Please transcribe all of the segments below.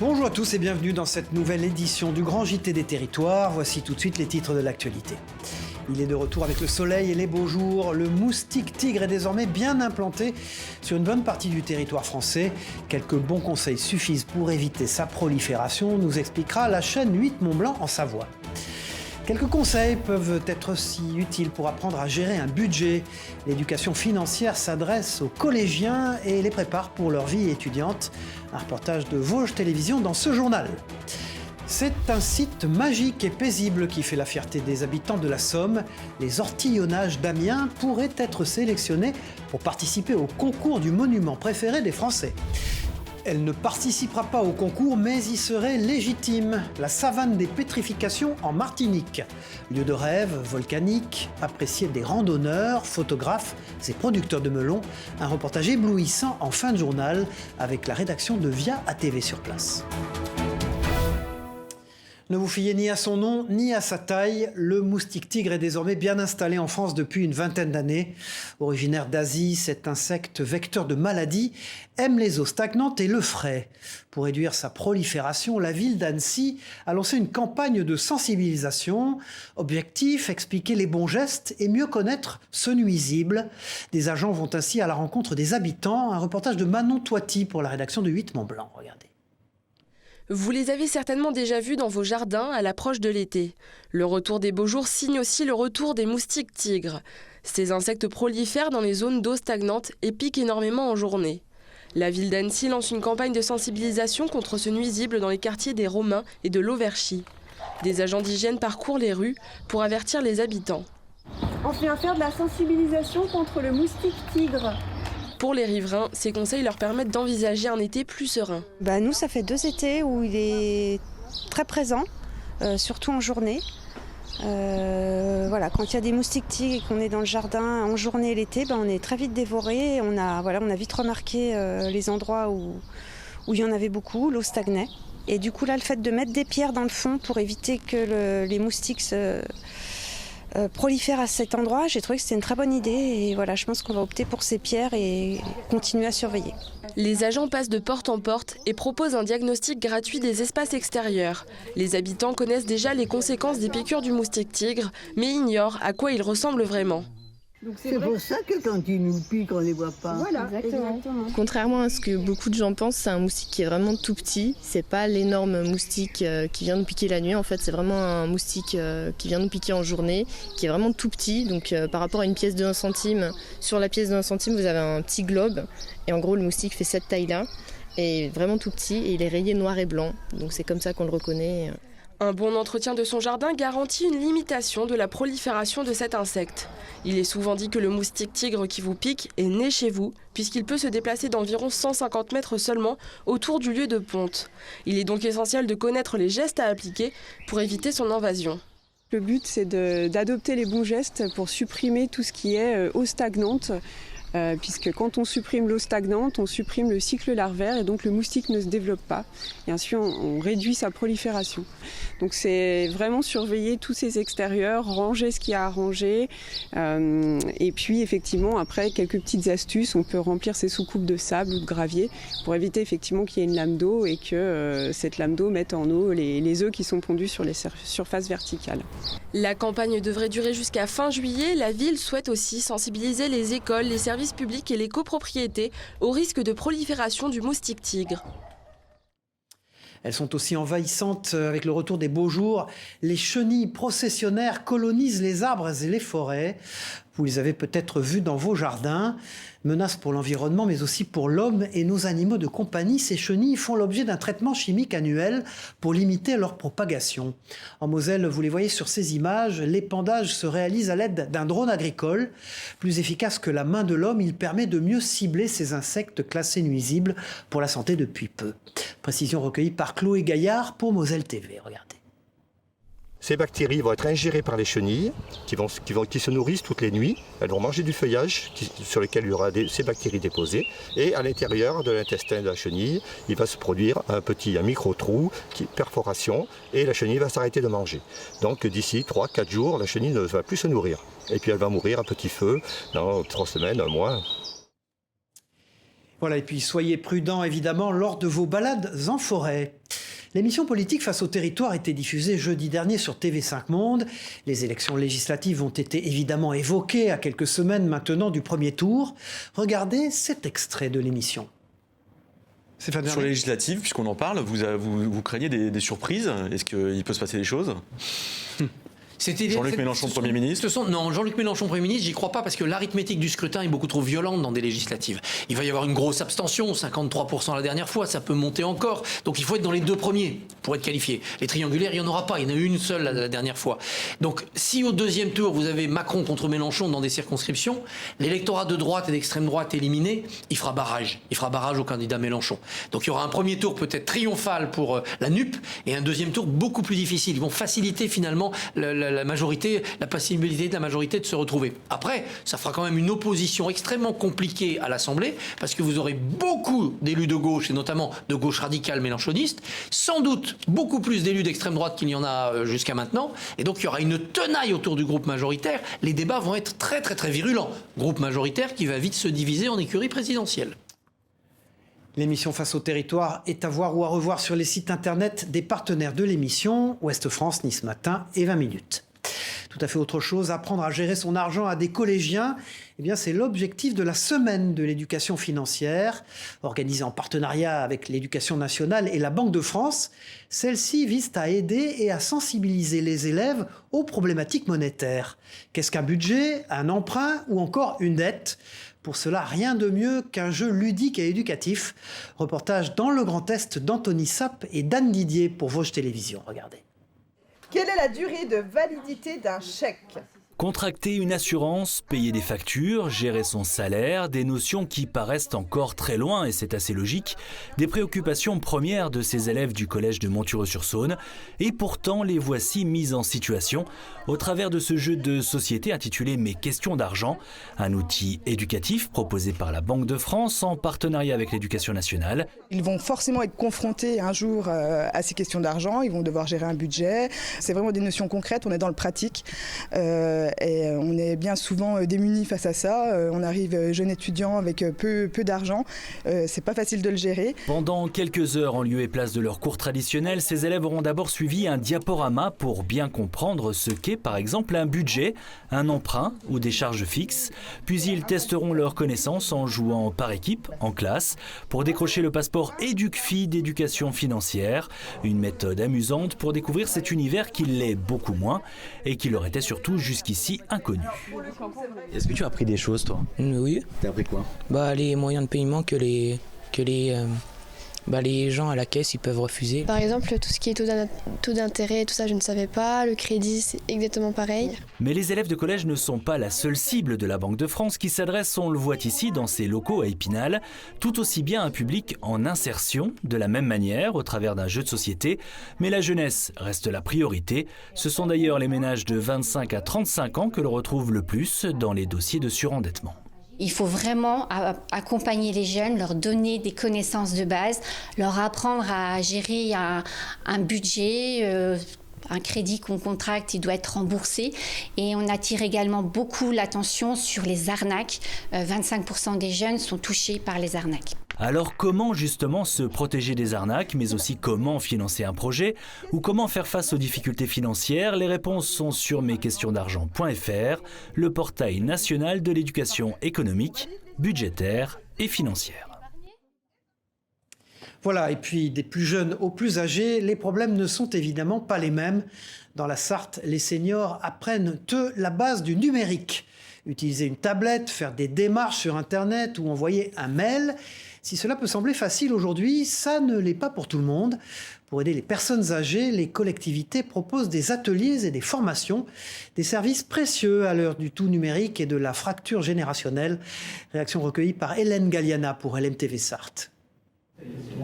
Bonjour à tous et bienvenue dans cette nouvelle édition du Grand JT des Territoires. Voici tout de suite les titres de l'actualité. Il est de retour avec le soleil et les beaux jours. Le moustique tigre est désormais bien implanté sur une bonne partie du territoire français. Quelques bons conseils suffisent pour éviter sa prolifération, nous expliquera la chaîne 8 Mont-Blanc en Savoie. Quelques conseils peuvent être aussi utiles pour apprendre à gérer un budget. L'éducation financière s'adresse aux collégiens et les prépare pour leur vie étudiante. Un reportage de Vosges Télévision dans ce journal. C'est un site magique et paisible qui fait la fierté des habitants de la Somme. Les ortillonnages d'Amiens pourraient être sélectionnés pour participer au concours du monument préféré des Français. Elle ne participera pas au concours, mais y serait légitime. La savane des pétrifications en Martinique. Lieu de rêve, volcanique, apprécié des randonneurs, photographes et producteurs de melons. Un reportage éblouissant en fin de journal avec la rédaction de Via ATV sur place. Ne vous fiez ni à son nom, ni à sa taille. Le moustique tigre est désormais bien installé en France depuis une vingtaine d'années. Originaire d'Asie, cet insecte vecteur de maladies aime les eaux stagnantes et le frais. Pour réduire sa prolifération, la ville d'Annecy a lancé une campagne de sensibilisation. Objectif, expliquer les bons gestes et mieux connaître ce nuisible. Des agents vont ainsi à la rencontre des habitants. Un reportage de Manon Toiti pour la rédaction de 8 Mont-Blanc. Regardez. Vous les avez certainement déjà vus dans vos jardins à l'approche de l'été. Le retour des beaux jours signe aussi le retour des moustiques tigres. Ces insectes prolifèrent dans les zones d'eau stagnante et piquent énormément en journée. La ville d'Annecy lance une campagne de sensibilisation contre ce nuisible dans les quartiers des Romains et de l'Auverchie. Des agents d'hygiène parcourent les rues pour avertir les habitants. On vient faire de la sensibilisation contre le moustique tigre. Pour les riverains, ces conseils leur permettent d'envisager un été plus serein. Nous, ça fait 2 étés où il est très présent, surtout en journée. Quand il y a des moustiques tigres et qu'on est dans le jardin en journée l'été, on est très vite dévoré. On a vite remarqué les endroits où il y en avait beaucoup, l'eau stagnait. Et du coup, là, le fait de mettre des pierres dans le fond pour éviter que les moustiques prolifèrent à cet endroit, j'ai trouvé que c'était une très bonne idée et je pense qu'on va opter pour ces pierres et continuer à surveiller. Les agents passent de porte en porte et proposent un diagnostic gratuit des espaces extérieurs. Les habitants connaissent déjà les conséquences des piqûres du moustique tigre, mais ignorent à quoi il ressemble vraiment. C'est pour ça que quand ils nous piquent, on ne les voit pas. Voilà, exactement. Contrairement à ce que beaucoup de gens pensent, c'est un moustique qui est vraiment tout petit. C'est pas l'énorme moustique qui vient nous piquer la nuit. En fait, c'est vraiment un moustique qui vient nous piquer en journée, qui est vraiment tout petit. Donc par rapport à une pièce de 1 centime, sur la pièce de 1 centime, vous avez un petit globe. Et en gros, le moustique fait cette taille-là. Et vraiment tout petit. Et il est rayé noir et blanc. Donc c'est comme ça qu'on le reconnaît. Un bon entretien de son jardin garantit une limitation de la prolifération de cet insecte. Il est souvent dit que le moustique tigre qui vous pique est né chez vous, puisqu'il peut se déplacer d'environ 150 mètres seulement autour du lieu de ponte. Il est donc essentiel de connaître les gestes à appliquer pour éviter son invasion. Le but, c'est d'adopter les bons gestes pour supprimer tout ce qui est eau stagnante. Puisque quand on supprime l'eau stagnante, on supprime le cycle larvaire et donc le moustique ne se développe pas. Et ainsi, on réduit sa prolifération. Donc c'est vraiment surveiller tous ces extérieurs, ranger ce qu'il y a à ranger. Et puis effectivement, après, quelques petites astuces, on peut remplir ses soucoupes de sable ou de gravier pour éviter effectivement qu'il y ait une lame d'eau et que cette lame d'eau mette en eau les œufs qui sont pondus sur les surfaces verticales. La campagne devrait durer jusqu'à fin juillet. La ville souhaite aussi sensibiliser les écoles, les services publics et les copropriétés au risque de prolifération du moustique tigre. Elles sont aussi envahissantes avec le retour des beaux jours. Les chenilles processionnaires colonisent les arbres et les forêts. Vous les avez peut-être vus dans vos jardins. Menace pour l'environnement, mais aussi pour l'homme et nos animaux de compagnie. Ces chenilles font l'objet d'un traitement chimique annuel pour limiter leur propagation. En Moselle, vous les voyez sur ces images, l'épandage se réalise à l'aide d'un drone agricole. Plus efficace que la main de l'homme, il permet de mieux cibler ces insectes classés nuisibles pour la santé depuis peu. Précision recueillie par Chloé Gaillard pour Moselle TV. Regardez. Ces bactéries vont être ingérées par les chenilles qui se nourrissent toutes les nuits. Elles vont manger du feuillage sur lequel il y aura ces bactéries déposées. Et à l'intérieur de l'intestin de la chenille, il va se produire un micro-trou, perforation, et la chenille va s'arrêter de manger. Donc d'ici 3-4 jours, la chenille ne va plus se nourrir. Et puis elle va mourir à petit feu dans 3 semaines, 1 mois. Voilà, et puis soyez prudents évidemment lors de vos balades en forêt. L'émission politique Face au territoire était diffusée jeudi dernier sur TV5 Monde. Les élections législatives ont été évidemment évoquées à quelques semaines maintenant du premier tour. Regardez cet extrait de l'émission. Sur les législatives, puisqu'on en parle, vous craignez des surprises? Est-ce qu'il peut se passer des choses? Jean-Luc Mélenchon, Premier ministre? Non, Jean-Luc Mélenchon, Premier ministre, j'y crois pas parce que l'arithmétique du scrutin est beaucoup trop violente dans des législatives. Il va y avoir une grosse abstention, 53% la dernière fois, ça peut monter encore. Donc il faut être dans les 2 premiers pour être qualifié. Les triangulaires, il n'y en aura pas, il y en a eu une seule la dernière fois. Donc si au 2e tour, vous avez Macron contre Mélenchon dans des circonscriptions, l'électorat de droite et d'extrême droite éliminé, il fera barrage. Il fera barrage au candidat Mélenchon. Donc il y aura un premier tour peut-être triomphal pour la NUP et un 2e tour beaucoup plus difficile. Ils vont faciliter finalement la majorité, la possibilité de la majorité de se retrouver. Après, ça fera quand même une opposition extrêmement compliquée à l'Assemblée, parce que vous aurez beaucoup d'élus de gauche, et notamment de gauche radicale mélenchoniste, sans doute beaucoup plus d'élus d'extrême droite qu'il y en a jusqu'à maintenant, et donc il y aura une tenaille autour du groupe majoritaire. Les débats vont être très très très virulents. Groupe majoritaire qui va vite se diviser en écurie présidentielle. L'émission Face au territoire est à voir ou à revoir sur les sites internet des partenaires de l'émission, Ouest France, Nice Matin et 20 minutes. Tout à fait autre chose, apprendre à gérer son argent à des collégiens, eh bien c'est l'objectif de la semaine de l'éducation financière, organisée en partenariat avec l'Éducation nationale et la Banque de France. Celle-ci vise à aider et à sensibiliser les élèves aux problématiques monétaires. Qu'est-ce qu'un budget, un emprunt ou encore une dette ? Pour cela, rien de mieux qu'un jeu ludique et éducatif. Reportage dans le Grand Est d'Anthony Sapp et d'Anne Didier pour Vosges Télévisions. Regardez. Quelle est la durée de validité d'un chèque ? Contracter une assurance, payer des factures, gérer son salaire, des notions qui paraissent encore très loin, et c'est assez logique, des préoccupations premières de ces élèves du collège de Montureux-sur-Saône, et pourtant les voici mis en situation au travers de ce jeu de société intitulé Mes questions d'argent, un outil éducatif proposé par la Banque de France en partenariat avec l'Éducation nationale. Ils vont forcément être confrontés un jour à ces questions d'argent, ils vont devoir gérer un budget, c'est vraiment des notions concrètes, on est dans le pratique. Et on est bien souvent démunis face à ça. On arrive jeune étudiant avec peu d'argent. C'est pas facile de le gérer. Pendant quelques heures en lieu et place de leur cours traditionnel, ces élèves auront d'abord suivi un diaporama pour bien comprendre ce qu'est par exemple un budget, un emprunt ou des charges fixes. Puis ils testeront leurs connaissances en jouant par équipe, en classe, pour décrocher le passeport EducFi d'éducation financière. Une méthode amusante pour découvrir cet univers qui l'est beaucoup moins et qui leur était surtout jusqu'ici inconnu. Est-ce que tu as appris des choses, toi? Oui. T'as appris quoi? Les moyens de paiement que les gens à la caisse ils peuvent refuser. Par exemple, tout ce qui est taux d'intérêt, tout ça je ne savais pas. Le crédit, c'est exactement pareil. Mais les élèves de collège ne sont pas la seule cible de la Banque de France qui s'adresse, on le voit ici, dans ses locaux à Épinal, tout aussi bien à un public en insertion, de la même manière, au travers d'un jeu de société. Mais la jeunesse reste la priorité. Ce sont d'ailleurs les ménages de 25 à 35 ans que l'on retrouve le plus dans les dossiers de surendettement. Il faut vraiment accompagner les jeunes, leur donner des connaissances de base, leur apprendre à gérer un budget, un crédit qu'on contracte, il doit être remboursé. Et on attire également beaucoup l'attention sur les arnaques. 25% des jeunes sont touchés par les arnaques. Alors comment justement se protéger des arnaques, mais aussi comment financer un projet ou comment faire face aux difficultés financières? Les réponses sont sur mesquestionsdargent.fr, le portail national de l'éducation économique, budgétaire et financière. Voilà, et puis des plus jeunes aux plus âgés, les problèmes ne sont évidemment pas les mêmes. Dans la Sarthe, les seniors apprennent la base du numérique. Utiliser une tablette, faire des démarches sur Internet ou envoyer un mail. Si cela peut sembler facile aujourd'hui, ça ne l'est pas pour tout le monde. Pour aider les personnes âgées, les collectivités proposent des ateliers et des formations, des services précieux à l'heure du tout numérique et de la fracture générationnelle. Réaction recueillie par Hélène Galliana pour LMTV Sarthe.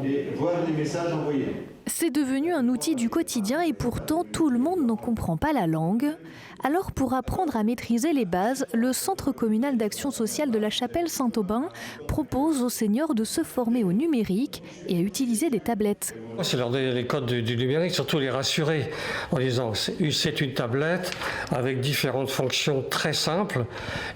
Et voir les messages envoyés. C'est devenu un outil du quotidien et pourtant tout le monde n'en comprend pas la langue. Alors pour apprendre à maîtriser les bases, le Centre communal d'action sociale de la Chapelle-Saint-Aubin propose aux seniors de se former au numérique et à utiliser des tablettes. C'est leur donner les codes du numérique, surtout les rassurer en disant c'est une tablette avec différentes fonctions très simples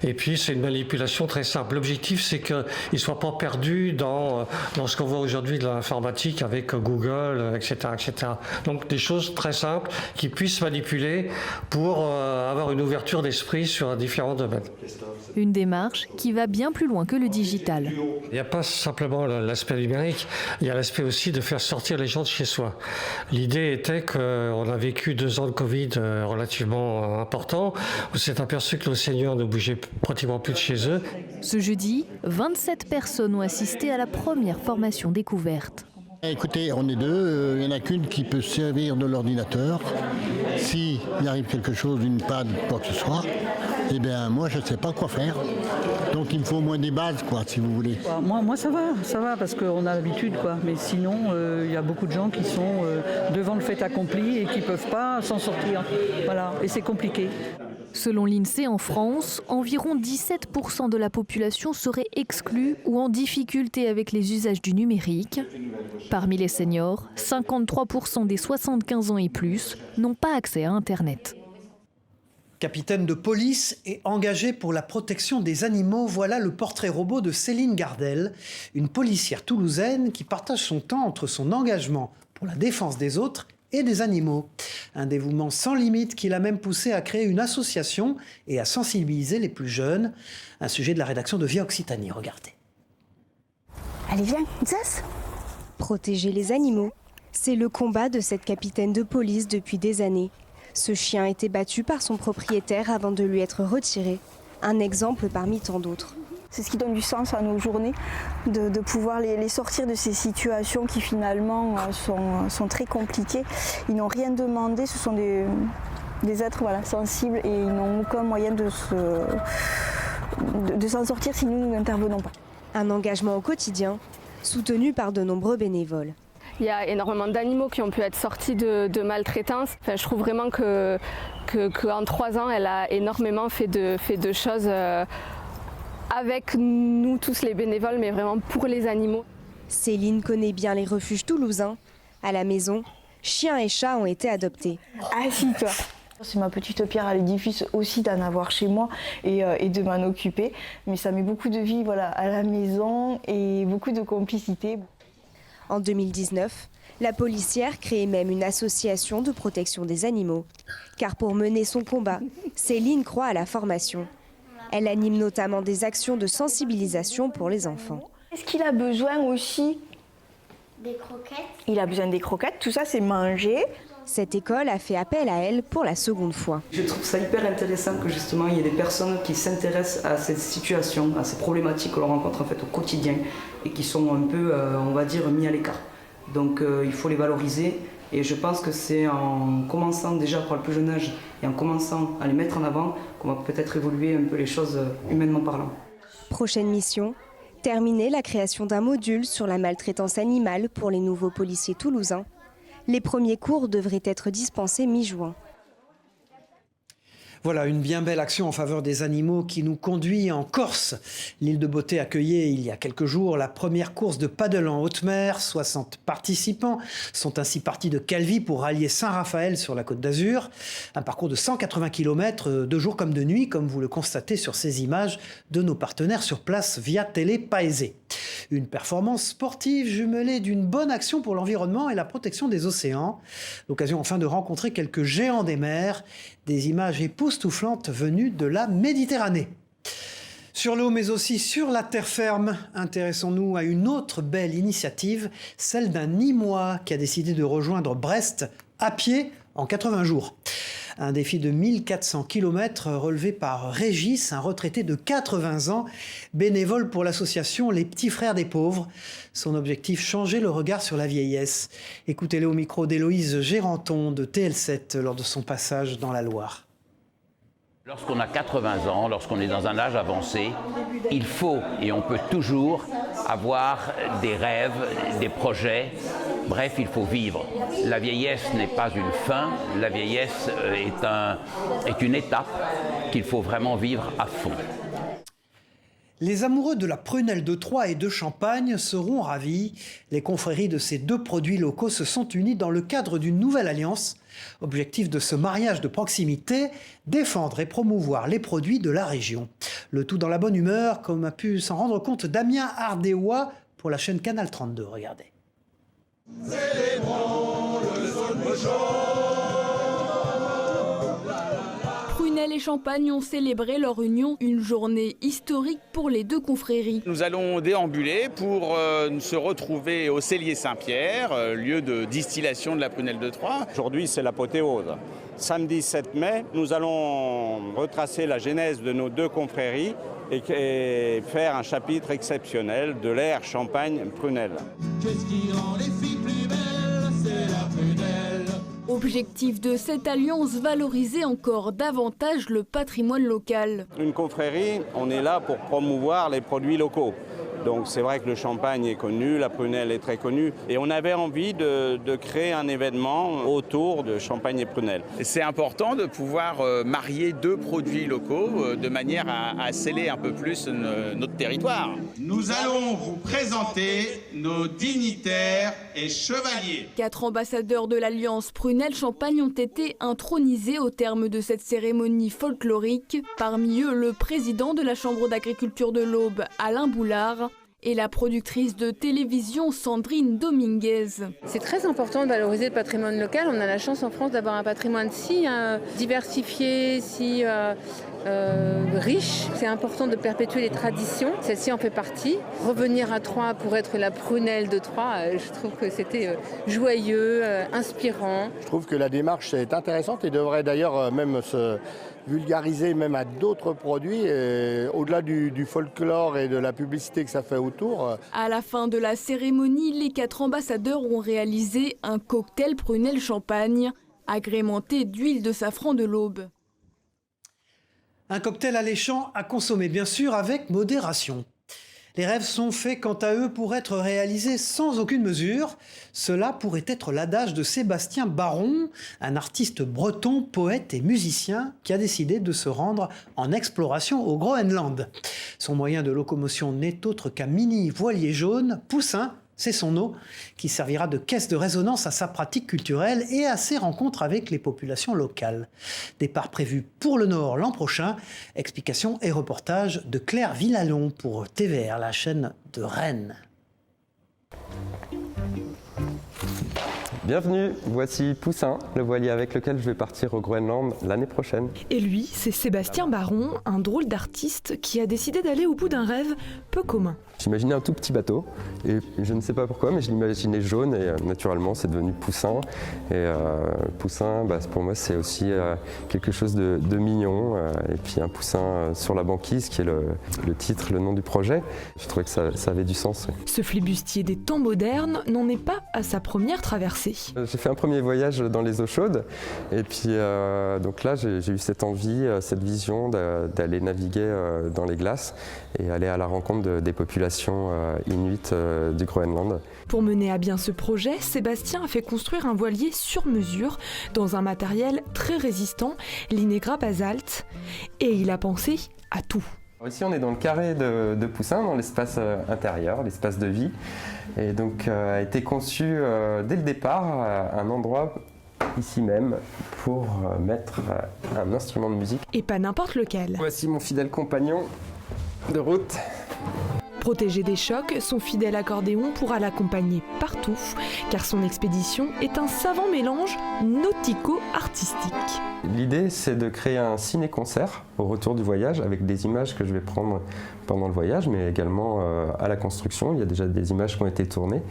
et puis c'est une manipulation très simple. L'objectif c'est qu'ils ne soient pas perdus dans ce qu'on voit aujourd'hui de l'informatique avec Google, etc., etc. Donc des choses très simples qu'ils puissent manipuler pour avoir une ouverture d'esprit sur différents domaines. Une démarche qui va bien plus loin que le digital. Il n'y a pas simplement l'aspect numérique, il y a l'aspect aussi de faire sortir les gens de chez soi. L'idée était qu'on a vécu 2 ans de Covid relativement importants. On s'est aperçu que nos seniors ne bougeaient pratiquement plus de chez eux. Ce jeudi, 27 personnes ont assisté à la première formation découverte. Écoutez, on est 2, il n'y en a qu'une qui peut servir de l'ordinateur. S'il arrive quelque chose, une panne, quoi que ce soit, eh bien moi je ne sais pas quoi faire. Donc il me faut au moins des bases, quoi, si vous voulez. Moi ça va parce qu'on a l'habitude, quoi. Mais sinon, il y a beaucoup de gens qui sont devant le fait accompli et qui ne peuvent pas s'en sortir. Voilà, et c'est compliqué. Selon l'INSEE, en France, environ 17% de la population serait exclue ou en difficulté avec les usages du numérique. Parmi les seniors, 53% des 75 ans et plus n'ont pas accès à Internet. Capitaine de police et engagée pour la protection des animaux, voilà le portrait robot de Céline Gardel, une policière toulousaine qui partage son temps entre son engagement pour la défense des autres et des animaux. Un dévouement sans limite qui l'a même poussé à créer une association et à sensibiliser les plus jeunes. Un sujet de la rédaction de Via Occitanie, regardez. Allez viens, Zaz. Protéger les animaux, c'est le combat de cette capitaine de police depuis des années. Ce chien a été battu par son propriétaire avant de lui être retiré. Un exemple parmi tant d'autres. C'est ce qui donne du sens à nos journées, de pouvoir les sortir de ces situations qui finalement sont très compliquées. Ils n'ont rien demandé, ce sont des êtres sensibles et ils n'ont aucun moyen de s'en sortir si nous n'intervenons pas. Un engagement au quotidien, soutenu par de nombreux bénévoles. Il y a énormément d'animaux qui ont pu être sortis de maltraitance. Enfin, je trouve vraiment qu'en 3 ans, elle a énormément fait de choses avec nous tous les bénévoles, mais vraiment pour les animaux. Céline connaît bien les refuges toulousains. À la maison, chiens et chats ont été adoptés. Assis-toi. C'est ma petite pierre à l'édifice aussi d'en avoir chez moi et de m'en occuper. Mais ça met beaucoup de vie à la maison et beaucoup de complicité. En 2019, la policière crée même une association de protection des animaux. Car pour mener son combat, Céline croit à la formation. Elle anime notamment des actions de sensibilisation pour les enfants. Est-ce qu'il a besoin aussi des croquettes? Il a besoin des croquettes, tout ça c'est manger. Cette école a fait appel à elle pour la seconde fois. Je trouve ça hyper intéressant que justement il y ait des personnes qui s'intéressent à cette situation, à ces problématiques que l'on rencontre en fait au quotidien et qui sont un peu, on va dire, mis à l'écart. Donc il faut les valoriser et je pense que c'est en commençant déjà par le plus jeune âge et en commençant à les mettre en avant qu'on va peut-être évoluer un peu les choses humainement parlant. Prochaine mission, terminer la création d'un module sur la maltraitance animale pour les nouveaux policiers toulousains. Les premiers cours devraient être dispensés mi-juin. Voilà une bien belle action en faveur des animaux qui nous conduit en Corse. L'île de Beauté accueillait il y a quelques jours la première course de paddle en haute mer. 60 participants sont ainsi partis de Calvi pour rallier Saint-Raphaël sur la Côte d'Azur. Un parcours de 180 km de jour comme de nuit, comme vous le constatez sur ces images de nos partenaires sur place via Télé Paese. Une performance sportive jumelée d'une bonne action pour l'environnement et la protection des océans. L'occasion enfin de rencontrer quelques géants des mers, des images époustouflantes venues de la Méditerranée. Sur l'eau, mais aussi sur la terre ferme, intéressons-nous à une autre belle initiative, celle d'un Nîmois qui a décidé de rejoindre Brest à pied en 80 jours. Un défi de 1400 km relevé par Régis, un retraité de 80 ans, bénévole pour l'association Les Petits Frères des Pauvres. Son objectif, changer le regard sur la vieillesse. Écoutez-le au micro d'Héloïse Géranton de TL7 lors de son passage dans la Loire. Lorsqu'on a 80 ans, lorsqu'on est dans un âge avancé, il faut et on peut toujours avoir des rêves, des projets Bref, il faut vivre. La vieillesse n'est pas une fin, la vieillesse est une étape qu'il faut vraiment vivre à fond. Les amoureux de la prunelle de Troyes et de Champagne seront ravis. Les confréries de ces deux produits locaux se sont unies dans le cadre d'une nouvelle alliance. Objectif de ce mariage de proximité, défendre et promouvoir les produits de la région. Le tout dans la bonne humeur, comme a pu s'en rendre compte Damien Ardéois pour la chaîne Canal 32. Regardez. Célébrons le sol chaud. Prunelle et Champagne ont célébré leur union, une journée historique pour les deux confréries. Nous allons déambuler pour se retrouver au Cellier Saint-Pierre, lieu de distillation de la prunelle de Troyes. Aujourd'hui, c'est l'apothéose. Samedi 7 mai, nous allons retracer la genèse de nos deux confréries et faire un chapitre exceptionnel de l'ère Champagne-Prunelle. Qu'est-ce qui rend les filles plus belles? C'est la prunelle. Objectif de cette alliance, valoriser encore davantage le patrimoine local. Une confrérie, on est là pour promouvoir les produits locaux. Donc c'est vrai que le champagne est connu, la prunelle est très connue. Et on avait envie de créer un événement autour de champagne et prunelle. C'est important de pouvoir marier deux produits locaux de manière à sceller un peu plus notre territoire. Nous allons vous présenter nos dignitaires et chevaliers. 4 ambassadeurs de l'Alliance Prunelle-Champagne ont été intronisés au terme de cette cérémonie folklorique. Parmi eux, le président de la Chambre d'agriculture de l'Aube, Alain Boulard, et la productrice de télévision Sandrine Dominguez. C'est très important de valoriser le patrimoine local. On a la chance en France d'avoir un patrimoine si diversifié, si riche. C'est important de perpétuer les traditions. Celle-ci en fait partie. Revenir à Troyes pour être la prunelle de Troyes, je trouve que c'était joyeux, inspirant. Je trouve que la démarche est intéressante et devrait d'ailleurs même se vulgariser même à d'autres produits, au-delà du folklore et de la publicité que ça fait autour. À la fin de la cérémonie, les 4 ambassadeurs ont réalisé un cocktail prunelle champagne, agrémenté d'huile de safran de l'Aube. Un cocktail alléchant à consommer bien sûr avec modération. Les rêves sont faits quant à eux pour être réalisés sans aucune mesure. Cela pourrait être l'adage de Sébastien Baron, un artiste breton, poète et musicien qui a décidé de se rendre en exploration au Groenland. Son moyen de locomotion n'est autre qu'un mini voilier jaune, Poussin, c'est son nom, qui servira de caisse de résonance à sa pratique culturelle et à ses rencontres avec les populations locales. Départ prévu pour le Nord l'an prochain. Explications et reportages de Claire Villalon pour TVR, la chaîne de Rennes. Bienvenue, voici Poussin, le voilier avec lequel je vais partir au Groenland l'année prochaine. Et lui, c'est Sébastien Baron, un drôle d'artiste qui a décidé d'aller au bout d'un rêve peu commun. J'imaginais un tout petit bateau et je ne sais pas pourquoi, mais je l'imaginais jaune et naturellement c'est devenu Poussin. Et Poussin, pour moi c'est aussi quelque chose de mignon et puis un poussin sur la banquise qui est le titre, le nom du projet. Je trouvais que ça avait du sens. Oui. Ce flibustier des temps modernes n'en est pas à sa première traversée. J'ai fait un premier voyage dans les eaux chaudes et puis donc là j'ai eu cette envie, cette vision d'aller naviguer dans les glaces et aller à la rencontre des populations inuites du Groenland. Pour mener à bien ce projet, Sébastien a fait construire un voilier sur mesure dans un matériel très résistant, l'Inegra basalte, et il a pensé à tout. Ici on est dans le carré de Poussin, dans l'espace intérieur, l'espace de vie, et donc a été conçu dès le départ un endroit ici même pour mettre un instrument de musique. Et pas n'importe lequel. Voici mon fidèle compagnon de route. Protégé des chocs, son fidèle accordéon pourra l'accompagner partout, car son expédition est un savant mélange nautico-artistique. L'idée, c'est de créer un ciné-concert au retour du voyage, avec des images que je vais prendre pendant le voyage, mais également à la construction. Il y a déjà des images qui ont été tournées.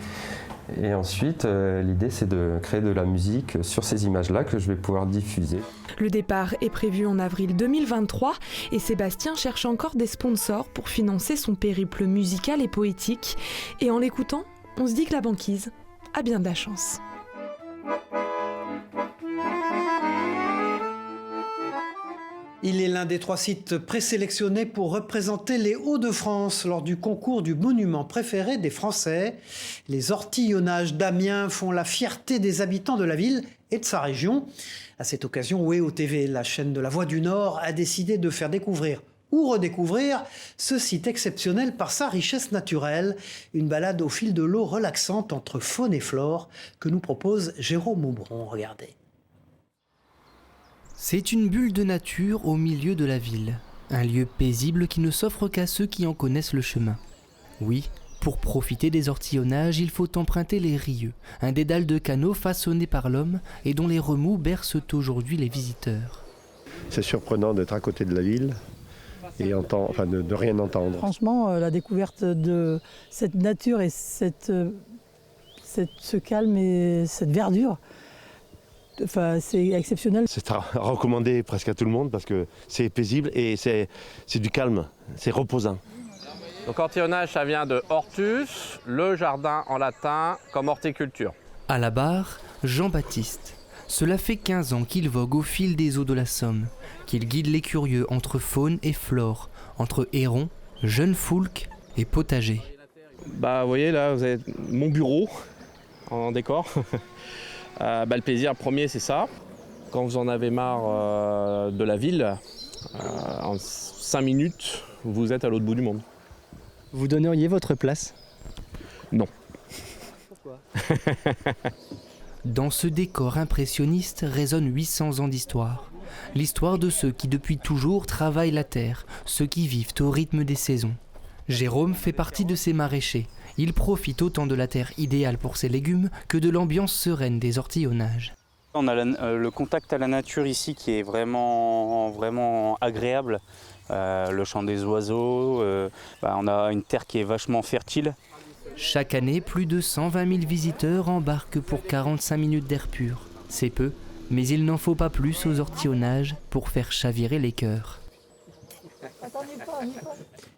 Et ensuite, l'idée, c'est de créer de la musique sur ces images-là que je vais pouvoir diffuser. Le départ est prévu en avril 2023 et Sébastien cherche encore des sponsors pour financer son périple musical et poétique. Et en l'écoutant, on se dit que la banquise a bien de la chance. Il est l'un des 3 sites présélectionnés pour représenter les Hauts-de-France lors du concours du monument préféré des Français. Les ortillonnages d'Amiens font la fierté des habitants de la ville et de sa région. À cette occasion, WEO TV, la chaîne de la Voix du Nord, a décidé de faire découvrir ou redécouvrir ce site exceptionnel par sa richesse naturelle. Une balade au fil de l'eau relaxante entre faune et flore que nous propose Jérôme Aubron. Regardez. C'est une bulle de nature au milieu de la ville. Un lieu paisible qui ne s'offre qu'à ceux qui en connaissent le chemin. Oui, pour profiter des ortillonnages, il faut emprunter les Rieux, un dédale de canaux façonné par l'homme et dont les remous bercent aujourd'hui les visiteurs. C'est surprenant d'être à côté de la ville et de rien entendre. Franchement, la découverte de cette nature et ce calme et cette verdure, c'est exceptionnel. C'est à recommander presque à tout le monde parce que c'est paisible et c'est du calme, c'est reposant. Donc ortillonnage, ça vient de hortus, le jardin en latin comme horticulture. À la barre, Jean-Baptiste. Cela fait 15 ans qu'il vogue au fil des eaux de la Somme, qu'il guide les curieux entre faune et flore, entre hérons, jeunes foulques et potagers. Vous voyez là, vous avez mon bureau en décor. Le plaisir premier, c'est ça. Quand vous en avez marre de la ville, en 5 minutes, vous êtes à l'autre bout du monde. Vous donneriez votre place ? Non. Pourquoi ? Dans ce décor impressionniste résonnent 800 ans d'histoire. L'histoire de ceux qui depuis toujours travaillent la terre, ceux qui vivent au rythme des saisons. Jérôme fait partie de ces maraîchers. Il profite autant de la terre idéale pour ses légumes que de l'ambiance sereine des ortillonnages. On a le contact à la nature ici qui est vraiment agréable. Le chant des oiseaux, on a une terre qui est vachement fertile. Chaque année, plus de 120 000 visiteurs embarquent pour 45 minutes d'air pur. C'est peu, mais il n'en faut pas plus aux ortillonnages pour faire chavirer les cœurs.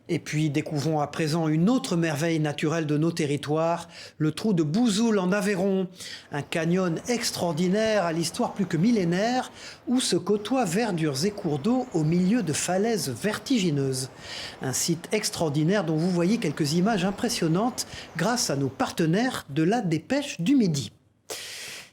Et puis découvrons à présent une autre merveille naturelle de nos territoires, le trou de Bouzoul en Aveyron, un canyon extraordinaire à l'histoire plus que millénaire où se côtoient verdures et cours d'eau au milieu de falaises vertigineuses. Un site extraordinaire dont vous voyez quelques images impressionnantes grâce à nos partenaires de la Dépêche du Midi.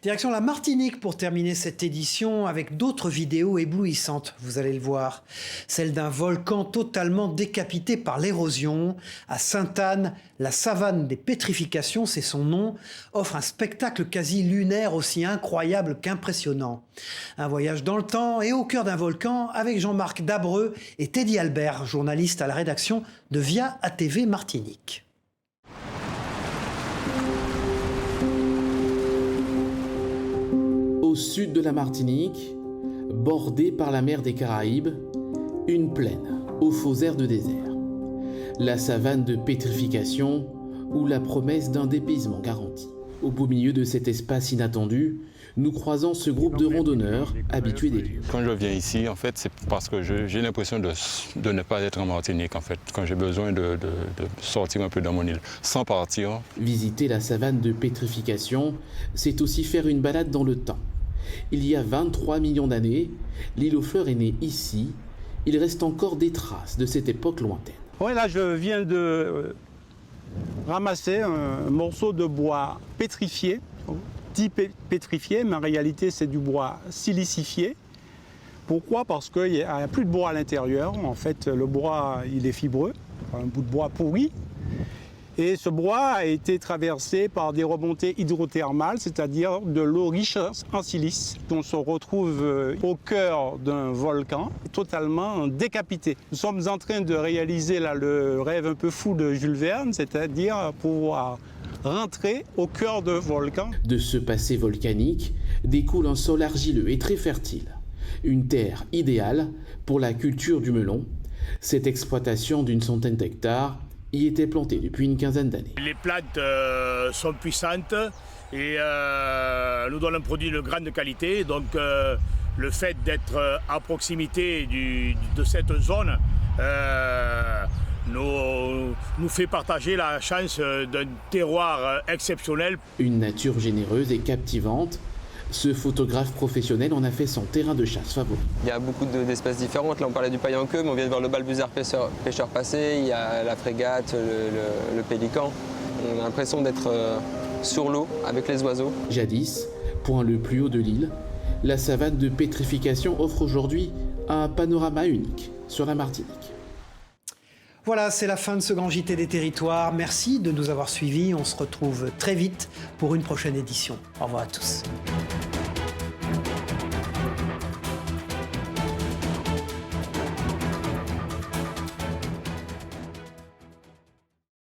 Direction la Martinique pour terminer cette édition avec d'autres vidéos éblouissantes, vous allez le voir. Celle d'un volcan totalement décapité par l'érosion. À Sainte-Anne, la savane des pétrifications, c'est son nom, offre un spectacle quasi lunaire aussi incroyable qu'impressionnant. Un voyage dans le temps et au cœur d'un volcan avec Jean-Marc Dabreux et Teddy Albert, journaliste à la rédaction de Via ATV Martinique. Au sud de la Martinique, bordée par la mer des Caraïbes, une plaine aux faux airs de désert. La savane de pétrification ou la promesse d'un dépaysement garanti. Au beau milieu de cet espace inattendu, nous croisons ce groupe de randonneurs habitués des lieux. Quand je viens ici, en fait, c'est parce que j'ai l'impression de ne pas être en Martinique, en fait, quand j'ai besoin de sortir un peu dans mon île, sans partir. Visiter la savane de pétrification, c'est aussi faire une balade dans le temps. Il y a 23 millions d'années, l'île aux fleurs est née ici. Il reste encore des traces de cette époque lointaine. Oui, là, je viens de ramasser un morceau de bois pétrifié, dit pétrifié, mais en réalité, c'est du bois silicifié. Pourquoi ? Parce qu'il n'y a plus de bois à l'intérieur. En fait, le bois, il est fibreux, un bout de bois pourri. Et ce bois a été traversé par des remontées hydrothermales, c'est-à-dire de l'eau riche en silice. On se retrouve au cœur d'un volcan, totalement décapité. Nous sommes en train de réaliser là, le rêve un peu fou de Jules Verne, c'est-à-dire pouvoir rentrer au cœur d'un volcan. De ce passé volcanique découle un sol argileux et très fertile. Une terre idéale pour la culture du melon. Cette exploitation d'une centaine d'hectares y était plantée depuis une quinzaine d'années. Les plantes sont puissantes et nous donnent un produit de grande qualité. Donc le fait d'être à proximité de cette zone nous fait partager la chance d'un terroir exceptionnel. Une nature généreuse et captivante, Ce photographe professionnel en a fait son terrain de chasse favori. Il y a beaucoup d'espèces différentes. Là, on parlait du paille en queue, mais on vient de voir le balbuzard pêcheur passé. Il y a la frégate, le pélican. On a l'impression d'être sur l'eau avec les oiseaux. Jadis, point le plus haut de l'île, la savane de pétrification offre aujourd'hui un panorama unique sur la Martinique. Voilà, c'est la fin de ce grand JT des territoires. Merci de nous avoir suivis. On se retrouve très vite pour une prochaine édition. Au revoir à tous.